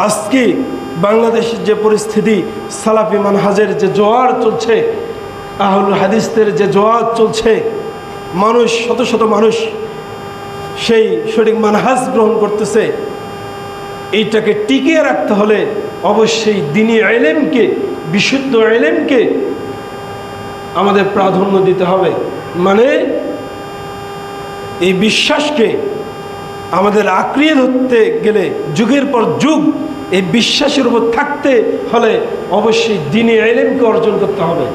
আজকে বাংলাদেশের যে পরিস্থিতি, সালাফি মানহাজের যে জোয়ার চলছে, আহলুল হাদিসদের যে জোয়ার চলছে, মানুষ শত শত মানুষ সেই সঠিক মানহাজ গ্রহণ করতেছে, এইটাকে টিকিয়ে রাখতে হলে অবশ্যই দ্বীনি ইলমকে, বিশুদ্ধ ইলমকে আমাদের প্রাধান্য দিতে হবে। মানে এই বিশ্বাসকে আমাদের আঁকড়িয়ে ধরতে গেলে যুগের পর যুগ এই বিশ্বাসের উপর থাকতে হলে অবশ্যই দ্বীনি ইলমকে অর্জন করতে হবে।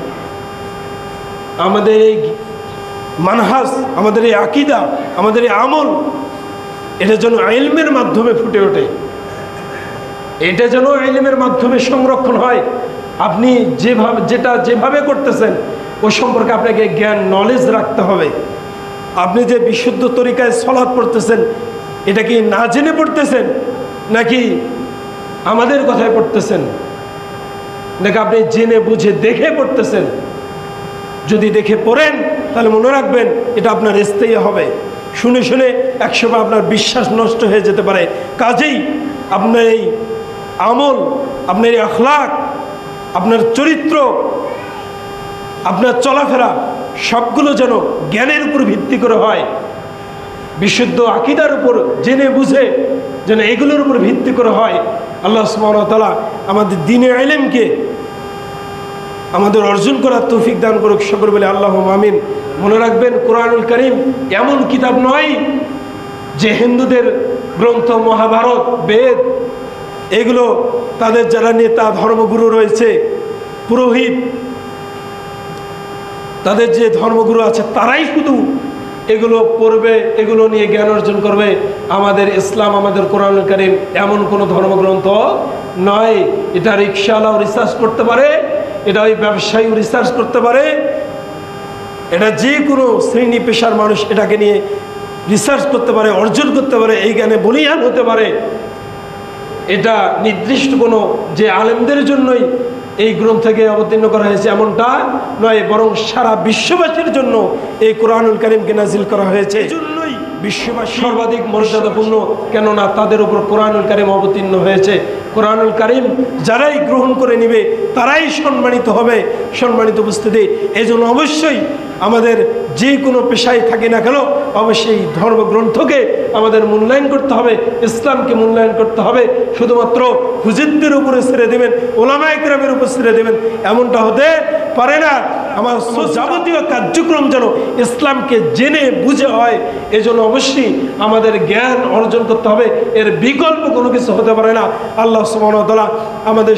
আমাদের এই মানহাজ, আমাদের এই আকীদা, আমাদের এই আমল, এটা যেন ইলমের মাধ্যমে ফুটে ওঠে, এটা যেন ইলমের মাধ্যমে সংরক্ষণ হয়। আপনি যেভাবে করতেছেন ওই সম্পর্কে আপনাকে জ্ঞান, নলেজ রাখতে হবে। আপনি যে বিশুদ্ধ তরিকায় সালাত পড়তেছেন, এটা কি না জেনে পড়তেছেন নাকি আমাদের কথায় পড়তেছেন, নাকি আপনি জেনে বুঝে দেখে পড়তেছেন? যদি দেখে পড়েন তাহলে মনে রাখবেন এটা আপনার স্থায়ী হবে। শুনে শুনে একসময় আপনার বিশ্বাস নষ্ট হয়ে যেতে পারে। কাজেই আপনার এই আমল, আপনার এই আখলাক, আপনার চরিত্র, আপনার চলাফেরা সবগুলো যেন জ্ঞানের উপর ভিত্তি করে হয়, বিশুদ্ধ আকীদার উপর জেনে বুঝে যেন এগুলোর উপর ভিত্তি করে হয়। আল্লাহ সুবহানাহু ওয়া তাআলা আমাদের দ্বীনি ইলমকে আমাদের অর্জন করার তৌফিক দান করুক, সকলে বলে আল্লাহুম্মা আমিন। মনে রাখবেন, কোরআনুল কারীম এমন কিতাব নয় যে হিন্দুদের গ্রন্থ, মহাভারত, বেদ, এগুলো তাদের যারা নেতা, ধর্মগুরু রয়েছে, পুরোহিত, তাদের যে ধর্মগুরু আছে তারাই শুধু এগুলো পড়বে, এগুলো নিয়ে জ্ঞান অর্জন করবে। আমাদের ইসলাম, আমাদের কোরআনুল কারীম এমন কোনো ধর্মগ্রন্থ নয়। এটা রিক্সাওয়ালাও রিসার্চ করতে পারে, এটা ওই ব্যবসায়ীও রিসার্চ করতে পারে, এটা যে কোনো শ্রেণী পেশার মানুষ এটাকে নিয়ে রিসার্চ করতে পারে, অর্জন করতে পারে, এই জ্ঞানে বলীয়ান হতে পারে। এটা নির্দিষ্ট কোনো যে আলেমদের জন্যই এই গ্রন্থকে অবতীর্ণ করা হয়েছে এমনটা নয়, বরং সারা বিশ্ববাসীর জন্য এই কোরআনুল কারীমকে নাজিল করা হয়েছে। এজন্যই বিশ্ববাসী সর্বাধিক মর্যাদাপূর্ণ, কেননা তাদের উপর কোরআনুল কারীম অবতীর্ণ হয়েছে। কোরআনুল কারীম যারাই গ্রহণ করে নেবে তারাই সম্মানিত হবে। সম্মানিত উপস্থিতি, এই জন্য অবশ্যই আমাদের যে কোনো পেশায় থাকি না কেন অবশ্যই ধর্মগ্রন্থকে আমাদের মূল্যায়ন করতে হবে, ইসলামকে মূল্যায়ন করতে হবে। শুধুমাত্র হুজুরদের উপরে ছেড়ে দেবেন, ওলামায়ে কেরামের উপর ছেড়ে দেবেন, এমনটা হতে পারে না। আমার যাবতীয় কার্যক্রম যেন ইসলামকে জেনে বুঝে হয়, এজন্য অবশ্যই আমাদের জ্ঞান অর্জন করতে হবে। এর বিকল্প কোনো কিছু হতে পারে না। আল্লাহ সুবহানাহু ওয়া তাআলা আমাদের